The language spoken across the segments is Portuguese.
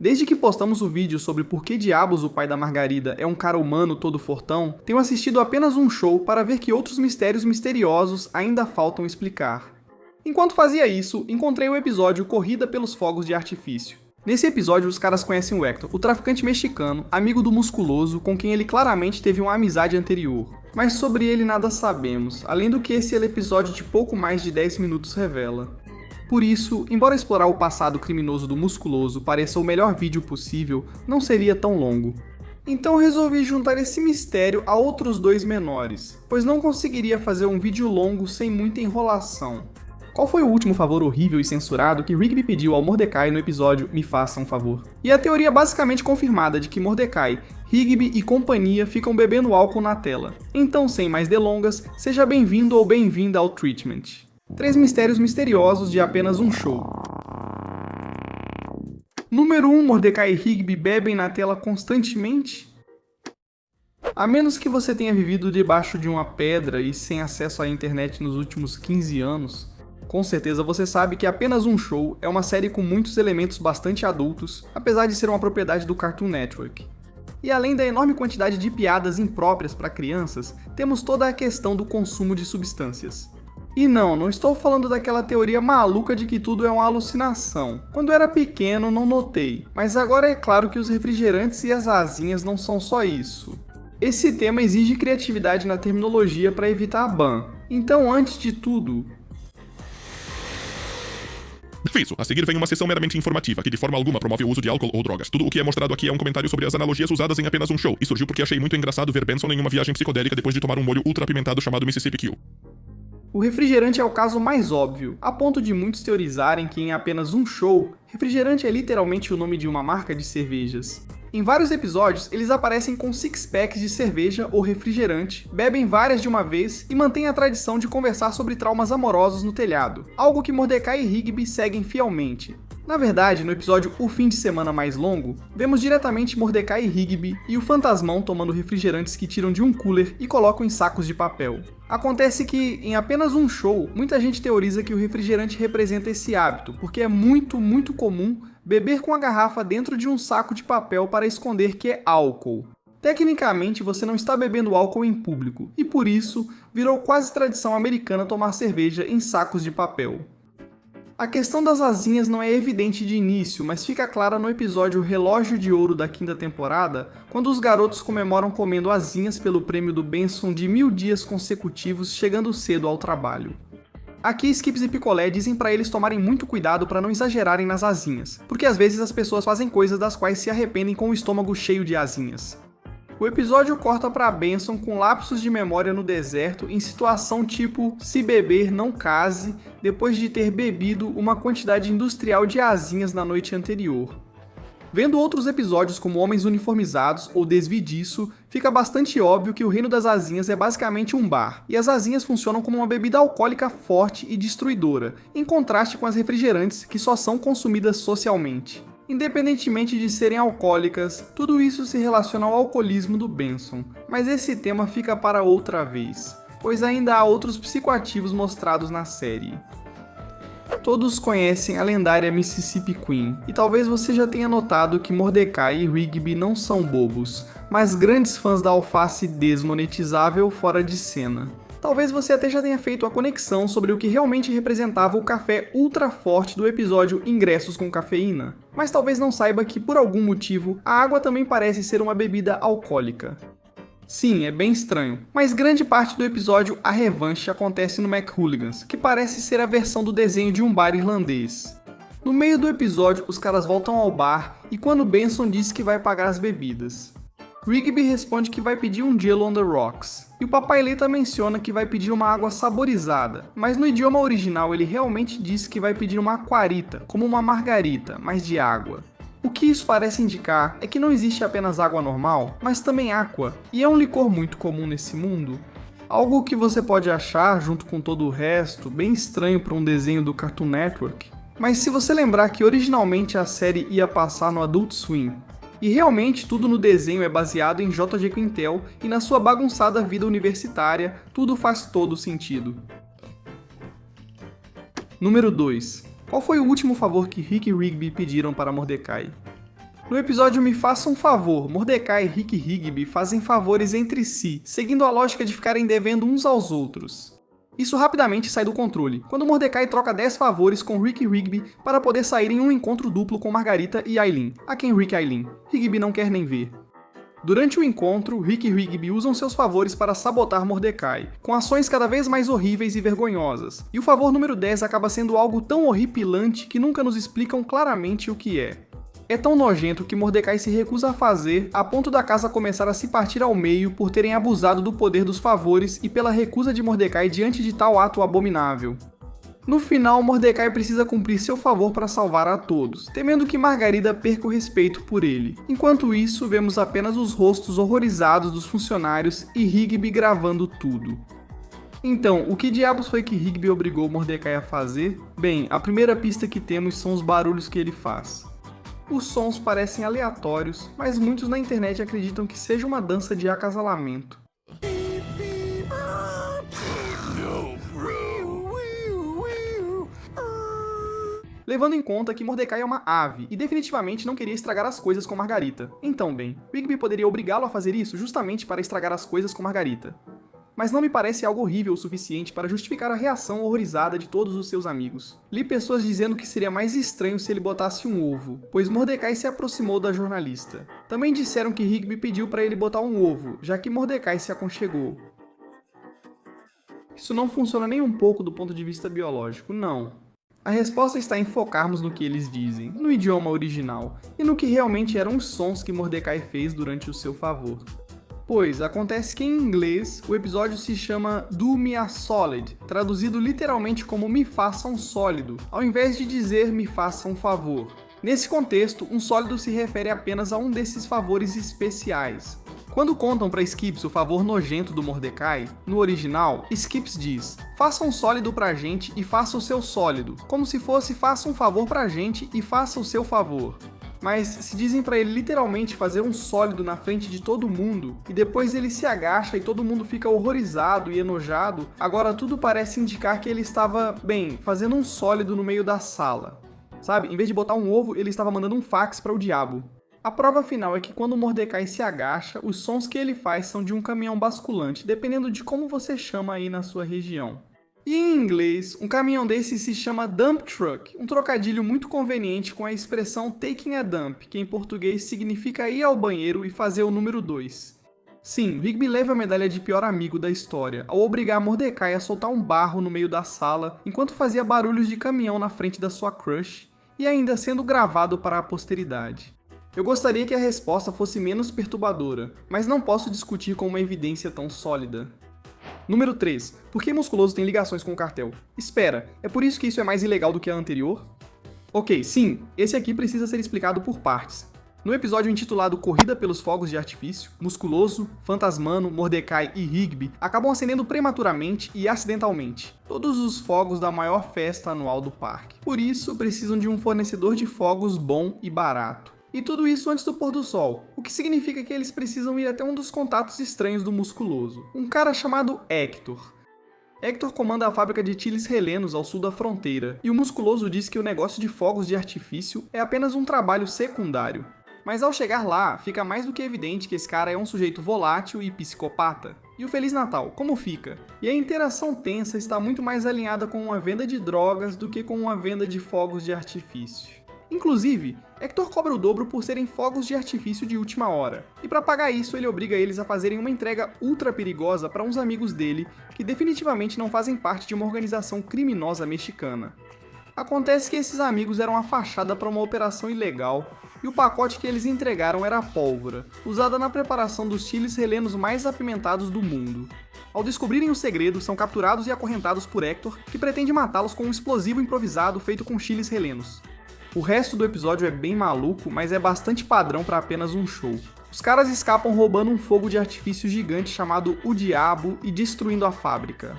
Desde que postamos o vídeo sobre por que diabos o pai da Margarida é um cara humano todo fortão, tenho assistido apenas um show para ver que outros mistérios misteriosos ainda faltam explicar. Enquanto fazia isso, encontrei o episódio Corrida pelos Fogos de Artifício. Nesse episódio, os caras conhecem o Hector, o traficante mexicano, amigo do Musculoso, com quem ele claramente teve uma amizade anterior. Mas sobre ele nada sabemos, além do que esse episódio de pouco mais de 10 minutos revela. Por isso, embora explorar o passado criminoso do Musculoso pareça o melhor vídeo possível, não seria tão longo. Então resolvi juntar esse mistério a outros dois menores, pois não conseguiria fazer um vídeo longo sem muita enrolação. Qual foi o último favor horrível e censurado que Rigby pediu ao Mordecai no episódio Me Faça um Favor? E a teoria basicamente confirmada de que Mordecai, Rigby e companhia ficam bebendo álcool na tela. Então, sem mais delongas, seja bem-vindo ou bem-vinda ao Treatment. 3 mistérios misteriosos de apenas um show. Número 1. Mordecai e Rigby bebem na tela constantemente? A menos que você tenha vivido debaixo de uma pedra e sem acesso à internet nos últimos 15 anos, com certeza você sabe que Apenas um Show é uma série com muitos elementos bastante adultos, apesar de ser uma propriedade do Cartoon Network. E além da enorme quantidade de piadas impróprias para crianças, temos toda a questão do consumo de substâncias. E não estou falando daquela teoria maluca de que tudo é uma alucinação. Quando era pequeno não notei, mas agora é claro que os refrigerantes e as asinhas não são só isso. Esse tema exige criatividade na terminologia para evitar a ban. Então, antes de tudo... Isso, a seguir vem uma sessão meramente informativa, que de forma alguma promove o uso de álcool ou drogas. Tudo o que é mostrado aqui é um comentário sobre as analogias usadas em Apenas um Show, e surgiu porque achei muito engraçado ver Benson em uma viagem psicodélica depois de tomar um molho ultra apimentado chamado Mississippi Q. O refrigerante é o caso mais óbvio, a ponto de muitos teorizarem que em Apenas um Show, refrigerante é literalmente o nome de uma marca de cervejas. Em vários episódios, eles aparecem com six-packs de cerveja ou refrigerante, bebem várias de uma vez e mantêm a tradição de conversar sobre traumas amorosos no telhado, algo que Mordecai e Rigby seguem fielmente. Na verdade, no episódio O Fim de Semana Mais Longo, vemos diretamente Mordecai e Rigby e o Fantasmão tomando refrigerantes que tiram de um cooler e colocam em sacos de papel. Acontece que, em Apenas um Show, muita gente teoriza que o refrigerante representa esse hábito, porque é muito comum beber com a garrafa dentro de um saco de papel para esconder que é álcool. Tecnicamente, você não está bebendo álcool em público, e por isso, virou quase tradição americana tomar cerveja em sacos de papel. A questão das asinhas não é evidente de início, mas fica clara no episódio Relógio de Ouro da 5ª temporada, quando os garotos comemoram comendo asinhas pelo prêmio do Benson de 1000 dias consecutivos chegando cedo ao trabalho. Aqui Skips e Picolé dizem para eles tomarem muito cuidado para não exagerarem nas asinhas, porque às vezes as pessoas fazem coisas das quais se arrependem com o estômago cheio de asinhas. O episódio corta para Benson com lapsos de memória no deserto em situação tipo se beber não case, depois de ter bebido uma quantidade industrial de asinhas na noite anterior. Vendo outros episódios como Homens Uniformizados ou Desvidiço, fica bastante óbvio que o reino das asinhas é basicamente um bar, e as asinhas funcionam como uma bebida alcoólica forte e destruidora, em contraste com as refrigerantes que só são consumidas socialmente. Independentemente de serem alcoólicas, tudo isso se relaciona ao alcoolismo do Benson, mas esse tema fica para outra vez, pois ainda há outros psicoativos mostrados na série. Todos conhecem a lendária Mississippi Queen, e talvez você já tenha notado que Mordecai e Rigby não são bobos, mas grandes fãs da alface desmonetizável fora de cena. Talvez você até já tenha feito a conexão sobre o que realmente representava o café ultra forte do episódio Ingressos com Cafeína, mas talvez não saiba que, por algum motivo, a água também parece ser uma bebida alcoólica. Sim, é bem estranho, mas grande parte do episódio A Revanche acontece no McHooligans, que parece ser a versão do desenho de um bar irlandês. No meio do episódio, os caras voltam ao bar e quando Benson diz que vai pagar as bebidas. Rigby responde que vai pedir um gelo on the rocks, e o Papai Leita menciona que vai pedir uma água saborizada, mas no idioma original ele realmente diz que vai pedir uma aquarita, como uma margarita, mas de água. O que isso parece indicar é que não existe apenas água normal, mas também aqua, e é um licor muito comum nesse mundo. Algo que você pode achar, junto com todo o resto, bem estranho para um desenho do Cartoon Network. Mas se você lembrar que originalmente a série ia passar no Adult Swim, e realmente tudo no desenho é baseado em J.G. Quintel e na sua bagunçada vida universitária, tudo faz todo sentido. Número 2. Qual foi o último favor que Rick e Rigby pediram para Mordecai? No episódio Me Faça um Favor, Mordecai, Rick e Rigby fazem favores entre si, seguindo a lógica de ficarem devendo uns aos outros. Isso rapidamente sai do controle, quando Mordecai troca 10 favores com Rick e Rigby para poder sair em um encontro duplo com Margarita e Aileen, a quem Rick e Aileen. Rigby não quer nem ver. Durante o encontro, Rick e Rigby usam seus favores para sabotar Mordecai, com ações cada vez mais horríveis e vergonhosas, e o favor número 10 acaba sendo algo tão horripilante que nunca nos explicam claramente o que é. É tão nojento que Mordecai se recusa a fazer, a ponto da casa começar a se partir ao meio por terem abusado do poder dos favores e pela recusa de Mordecai diante de tal ato abominável. No final, Mordecai precisa cumprir seu favor para salvar a todos, temendo que Margarida perca o respeito por ele. Enquanto isso, vemos apenas os rostos horrorizados dos funcionários e Rigby gravando tudo. Então, o que diabos foi que Rigby obrigou Mordecai a fazer? Bem, a primeira pista que temos são os barulhos que ele faz. Os sons parecem aleatórios, mas muitos na internet acreditam que seja uma dança de acasalamento. Levando em conta que Mordecai é uma ave e definitivamente não queria estragar as coisas com Margarita. Então, bem, Rigby poderia obrigá-lo a fazer isso justamente para estragar as coisas com Margarita. Mas não me parece algo horrível o suficiente para justificar a reação horrorizada de todos os seus amigos. Li pessoas dizendo que seria mais estranho se ele botasse um ovo, pois Mordecai se aproximou da jornalista. Também disseram que Rigby pediu para ele botar um ovo, já que Mordecai se aconchegou. Isso não funciona nem um pouco do ponto de vista biológico, não. A resposta está em focarmos no que eles dizem, no idioma original, e no que realmente eram os sons que Mordecai fez durante o seu favor. Pois, acontece que em inglês, o episódio se chama Do Me a Solid, traduzido literalmente como Me Faça um Sólido, ao invés de dizer Me Faça um Favor. Nesse contexto, um sólido se refere apenas a um desses favores especiais. Quando contam para Skips o favor nojento do Mordecai, no original, Skips diz: faça um sólido pra gente e faça o seu sólido, como se fosse faça um favor pra gente e faça o seu favor. Mas se dizem pra ele literalmente fazer um sólido na frente de todo mundo, e depois ele se agacha e todo mundo fica horrorizado e enojado, agora tudo parece indicar que ele estava, bem, fazendo um sólido no meio da sala. Sabe, em vez de botar um ovo, ele estava mandando um fax para o diabo. A prova final é que quando Mordecai se agacha, os sons que ele faz são de um caminhão basculante, dependendo de como você chama aí na sua região. E em inglês, um caminhão desse se chama dump truck, um trocadilho muito conveniente com a expressão taking a dump, que em português significa ir ao banheiro e fazer o número 2. Sim, Rigby leva a medalha de pior amigo da história, ao obrigar Mordecai a soltar um barro no meio da sala, enquanto fazia barulhos de caminhão na frente da sua crush, e ainda sendo gravado para a posteridade. Eu gostaria que a resposta fosse menos perturbadora, mas não posso discutir com uma evidência tão sólida. Número 3. Por que Musculoso tem ligações com o cartel? Espera, é por isso que isso é mais ilegal do que a anterior? Ok, sim, esse aqui precisa ser explicado por partes. No episódio intitulado Corrida pelos Fogos de Artifício, Musculoso, Fantasmano, Mordecai e Rigby acabam acendendo prematuramente e acidentalmente todos os fogos da maior festa anual do parque. Por isso, precisam de um fornecedor de fogos bom e barato. E tudo isso antes do pôr do sol, o que significa que eles precisam ir até um dos contatos estranhos do Musculoso, um cara chamado Hector. Hector comanda a fábrica de chiles helenos ao sul da fronteira, e o Musculoso diz que o negócio de fogos de artifício é apenas um trabalho secundário. Mas ao chegar lá, fica mais do que evidente que esse cara é um sujeito volátil e psicopata. E o Feliz Natal, como fica? E a interação tensa está muito mais alinhada com uma venda de drogas do que com uma venda de fogos de artifício. Inclusive, Hector cobra o dobro por serem fogos de artifício de última hora, e para pagar isso ele obriga eles a fazerem uma entrega ultra perigosa para uns amigos dele que definitivamente não fazem parte de uma organização criminosa mexicana. Acontece que esses amigos eram a fachada para uma operação ilegal, e o pacote que eles entregaram era a pólvora, usada na preparação dos chiles helenos mais apimentados do mundo. Ao descobrirem o segredo, são capturados e acorrentados por Hector, que pretende matá-los com um explosivo improvisado feito com chiles helenos. O resto do episódio é bem maluco, mas é bastante padrão para apenas um show. Os caras escapam roubando um fogo de artifício gigante chamado O Diabo e destruindo a fábrica.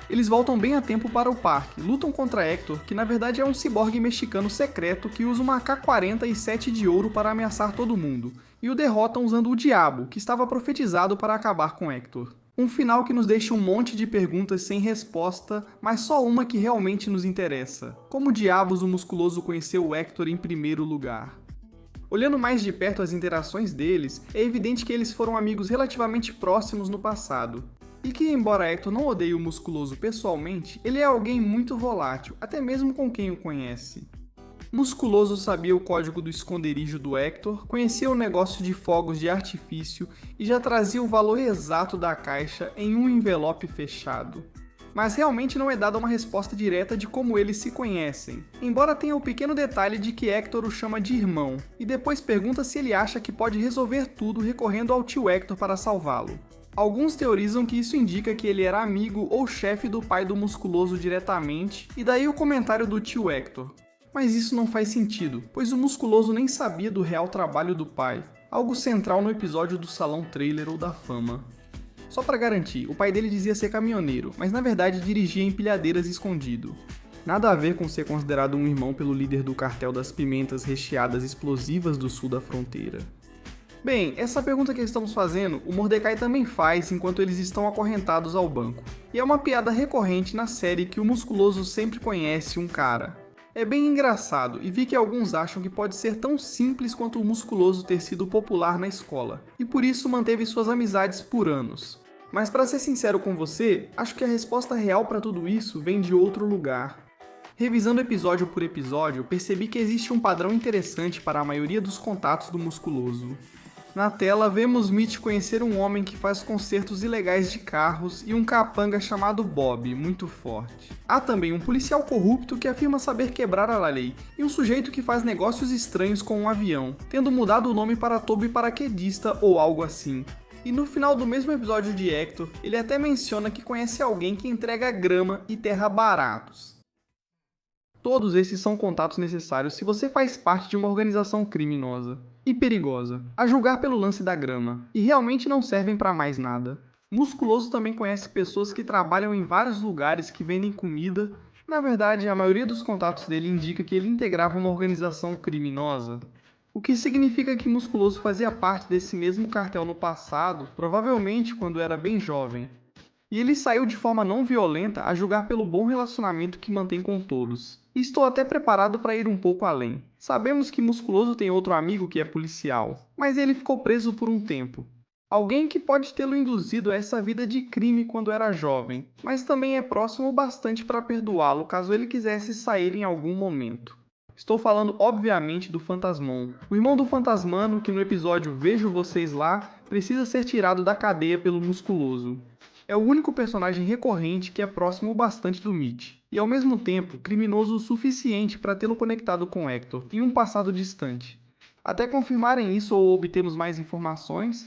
Eles voltam bem a tempo para o parque, lutam contra Hector, que na verdade é um ciborgue mexicano secreto que usa uma AK-40 e 7 de ouro para ameaçar todo mundo, e o derrotam usando o Diabo, que estava profetizado para acabar com Hector. Um final que nos deixa um monte de perguntas sem resposta, mas só uma que realmente nos interessa. Como diabos o Musculoso conheceu o Hector em primeiro lugar? Olhando mais de perto as interações deles, é evidente que eles foram amigos relativamente próximos no passado. E que, embora Hector não odeie o Musculoso pessoalmente, ele é alguém muito volátil, até mesmo com quem o conhece. Musculoso sabia o código do esconderijo do Hector, conhecia o negócio de fogos de artifício e já trazia o valor exato da caixa em um envelope fechado. Mas realmente não é dada uma resposta direta de como eles se conhecem, embora tenha o pequeno detalhe de que Hector o chama de irmão, e depois pergunta se ele acha que pode resolver tudo recorrendo ao tio Hector para salvá-lo. Alguns teorizam que isso indica que ele era amigo ou chefe do pai do Musculoso diretamente, e daí o comentário do tio Hector. Mas isso não faz sentido, pois o Musculoso nem sabia do real trabalho do pai, algo central no episódio do Salão Trailer ou da Fama. Só para garantir, o pai dele dizia ser caminhoneiro, mas na verdade dirigia empilhadeiras escondido. Nada a ver com ser considerado um irmão pelo líder do cartel das pimentas recheadas explosivas do sul da fronteira. Bem, essa pergunta que estamos fazendo, o Mordecai também faz enquanto eles estão acorrentados ao banco. E é uma piada recorrente na série que o Musculoso sempre conhece um cara. É bem engraçado e vi que alguns acham que pode ser tão simples quanto o Musculoso ter sido popular na escola, e por isso manteve suas amizades por anos. Mas para ser sincero com você, acho que a resposta real para tudo isso vem de outro lugar. Revisando episódio por episódio, percebi que existe um padrão interessante para a maioria dos contatos do Musculoso. Na tela, vemos Mitch conhecer um homem que faz consertos ilegais de carros e um capanga chamado Bob, muito forte. Há também um policial corrupto que afirma saber quebrar a lei, e um sujeito que faz negócios estranhos com um avião, tendo mudado o nome para Toby Paraquedista ou algo assim. E no final do mesmo episódio de Hector, ele até menciona que conhece alguém que entrega grama e terra baratos. Todos esses são contatos necessários se você faz parte de uma organização criminosa e perigosa, a julgar pelo lance da grama, e realmente não servem para mais nada. Musculoso também conhece pessoas que trabalham em vários lugares que vendem comida. Na verdade, a maioria dos contatos dele indica que ele integrava uma organização criminosa, o que significa que Musculoso fazia parte desse mesmo cartel no passado, provavelmente quando era bem jovem. E ele saiu de forma não violenta a julgar pelo bom relacionamento que mantém com todos. E estou até preparado para ir um pouco além. Sabemos que Musculoso tem outro amigo que é policial, mas ele ficou preso por um tempo. Alguém que pode tê-lo induzido a essa vida de crime quando era jovem, mas também é próximo o bastante para perdoá-lo caso ele quisesse sair em algum momento. Estou falando obviamente do Fantasmão, o irmão do Fantasmano que no episódio Vejo Vocês Lá precisa ser tirado da cadeia pelo Musculoso. É o único personagem recorrente que é próximo bastante do Mitch, e ao mesmo tempo criminoso o suficiente para tê-lo conectado com Hector em um passado distante. Até confirmarem isso ou obtermos mais informações,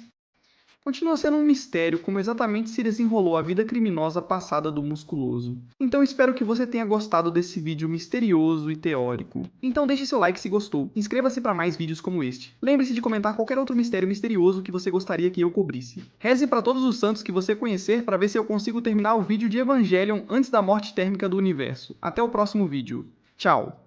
continua sendo um mistério como exatamente se desenrolou a vida criminosa passada do Musculoso. Então espero que você tenha gostado desse vídeo misterioso e teórico. Então deixe seu like se gostou, inscreva-se para mais vídeos como este. Lembre-se de comentar qualquer outro mistério misterioso que você gostaria que eu cobrisse. Reze para todos os santos que você conhecer para ver se eu consigo terminar o vídeo de Evangelion antes da morte térmica do universo. Até o próximo vídeo. Tchau!